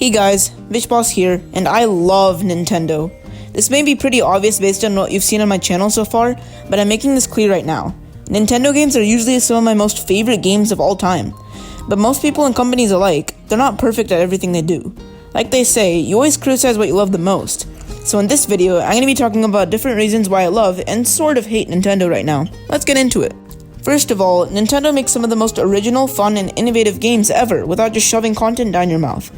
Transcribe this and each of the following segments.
Hey guys, VishBoss here, and I love Nintendo. This may be pretty obvious based on what you've seen on my channel so far, but I'm making this clear right now. Nintendo games are usually some of my most favorite games of all time. But most people and companies alike, they're not perfect at everything they do. Like they say, you always criticize what you love the most. So in this video, I'm going to be talking about different reasons why I love and sort of hate Nintendo right now. Let's get into it. First of all, Nintendo makes some of the most original, fun, and innovative games ever without just shoving content down your mouth.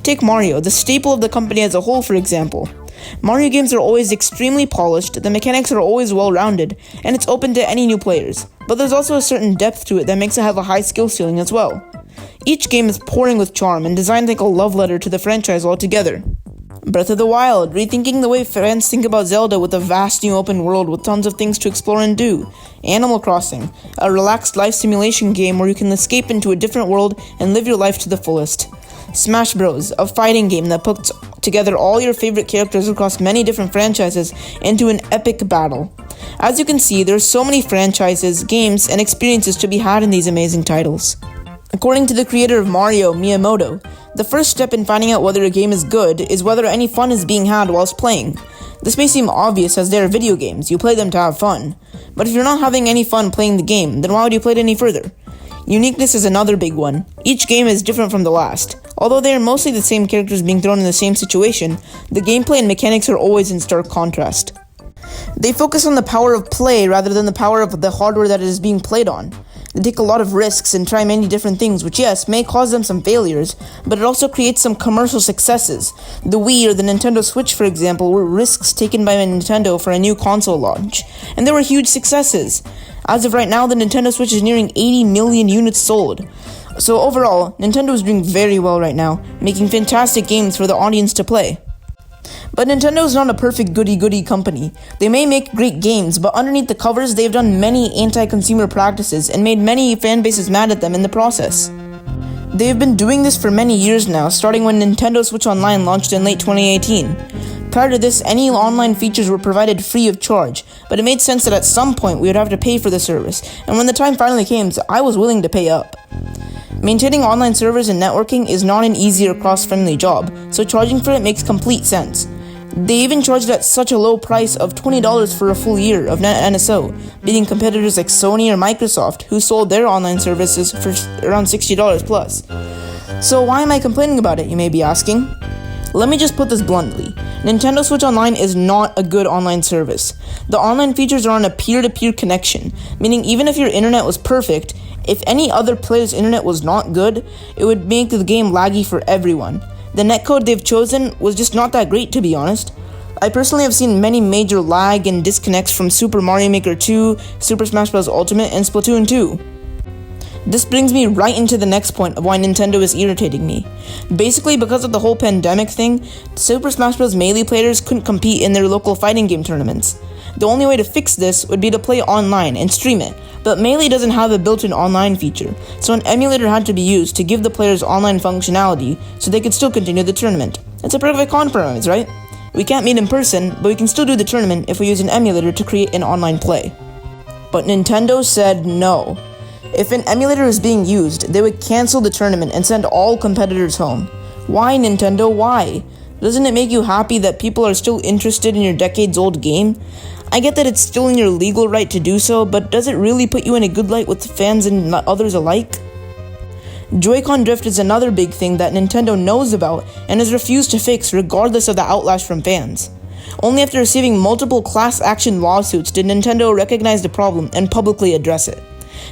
Take Mario, the staple of the company as a whole, for example. Mario games are always extremely polished, the mechanics are always well-rounded, and it's open to any new players. But there's also a certain depth to it that makes it have a high skill ceiling as well. Each game is pouring with charm and designed like a love letter to the franchise altogether. Breath of the Wild, rethinking the way fans think about Zelda with a vast new open world with tons of things to explore and do. Animal Crossing, a relaxed life simulation game where you can escape into a different world and live your life to the fullest. Smash Bros, a fighting game that puts together all your favorite characters across many different franchises into an epic battle. As you can see, there's so many franchises, games, and experiences to be had in these amazing titles. According to the creator of Mario, Miyamoto, the first step in finding out whether a game is good is whether any fun is being had whilst playing. This may seem obvious as they are video games, you play them to have fun. But if you're not having any fun playing the game, then why would you play it any further? Uniqueness is another big one. Each game is different from the last. Although they are mostly the same characters being thrown in the same situation, the gameplay and mechanics are always in stark contrast. They focus on the power of play rather than the power of the hardware that it is being played on. They take a lot of risks and try many different things, which yes, may cause them some failures, but it also creates some commercial successes. The Wii or the Nintendo Switch, for example, were risks taken by Nintendo for a new console launch, and they were huge successes. As of right now, the Nintendo Switch is nearing 80 million units sold. So overall, Nintendo is doing very well right now, making fantastic games for the audience to play. But Nintendo is not a perfect goody-goody company. They may make great games, but underneath the covers, they've done many anti-consumer practices and made many fan bases mad at them in the process. They have been doing this for many years now, starting when Nintendo Switch Online launched in late 2018. Prior to this, any online features were provided free of charge, but it made sense that at some point we would have to pay for the service, and when the time finally came, I was willing to pay up. Maintaining online servers and networking is not an easy or cross-friendly job, so charging for it makes complete sense. They even charged at such a low price of $20 for a full year of NSO, beating competitors like Sony or Microsoft, who sold their online services for around $60 plus. So why am I complaining about it, you may be asking? Let me just put this bluntly. Nintendo Switch Online is not a good online service. The online features are on a peer-to-peer connection, meaning even if your internet was perfect, if any other player's internet was not good, it would make the game laggy for everyone. The netcode they've chosen was just not that great, to be honest. I personally have seen many major lag and disconnects from Super Mario Maker 2, Super Smash Bros. Ultimate, and Splatoon 2. This brings me right into the next point of why Nintendo is irritating me. Basically, because of the whole pandemic thing, Super Smash Bros. Melee players couldn't compete in their local fighting game tournaments. The only way to fix this would be to play online and stream it, but Melee doesn't have a built-in online feature, so an emulator had to be used to give the players online functionality so they could still continue the tournament. It's a perfect compromise, right? We can't meet in person, but we can still do the tournament if we use an emulator to create an online play. But Nintendo said no. If an emulator is being used, they would cancel the tournament and send all competitors home. Why, Nintendo? Why? Doesn't it make you happy that people are still interested in your decades-old game? I get that it's still in your legal right to do so, but does it really put you in a good light with fans and others alike? Joycon Drift is another big thing that Nintendo knows about and has refused to fix regardless of the outlash from fans. Only after receiving multiple class action lawsuits did Nintendo recognize the problem and publicly address it.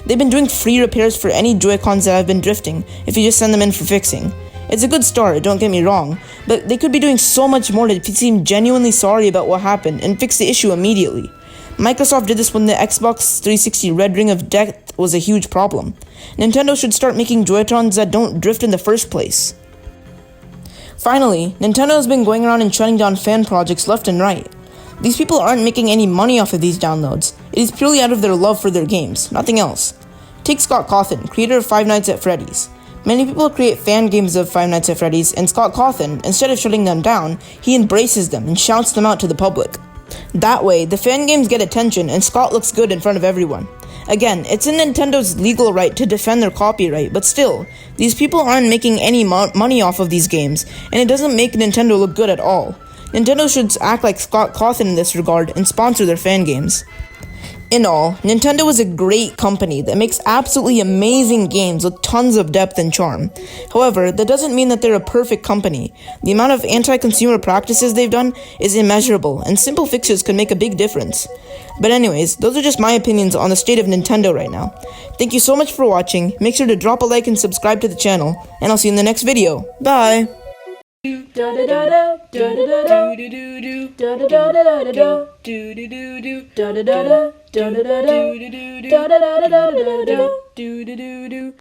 They've been doing free repairs for any Joy-Cons that have been drifting if you just send them in for fixing. It's a good start, don't get me wrong, but they could be doing so much more to seem genuinely sorry about what happened and fix the issue immediately. Microsoft did this when the Xbox 360 Red Ring of Death was a huge problem. Nintendo should start making Joy-Cons that don't drift in the first place. Finally, Nintendo has been going around and shutting down fan projects left and right. These people aren't making any money off of these downloads. It is purely out of their love for their games, nothing else. Take Scott Cawthon, creator of Five Nights at Freddy's. Many people create fan games of Five Nights at Freddy's, and Scott Cawthon, instead of shutting them down, he embraces them and shouts them out to the public. That way, the fan games get attention and Scott looks good in front of everyone. Again, it's in Nintendo's legal right to defend their copyright, but still, these people aren't making any money off of these games, and it doesn't make Nintendo look good at all. Nintendo should act like Scott Cawthon in this regard and sponsor their fan games. In all, Nintendo is a great company that makes absolutely amazing games with tons of depth and charm. However, that doesn't mean that they're a perfect company. The amount of anti-consumer practices they've done is immeasurable, and simple fixes could make a big difference. But anyways, those are just my opinions on the state of Nintendo right now. Thank you so much for watching, make sure to drop a like and subscribe to the channel, and I'll see you in the next video. Bye!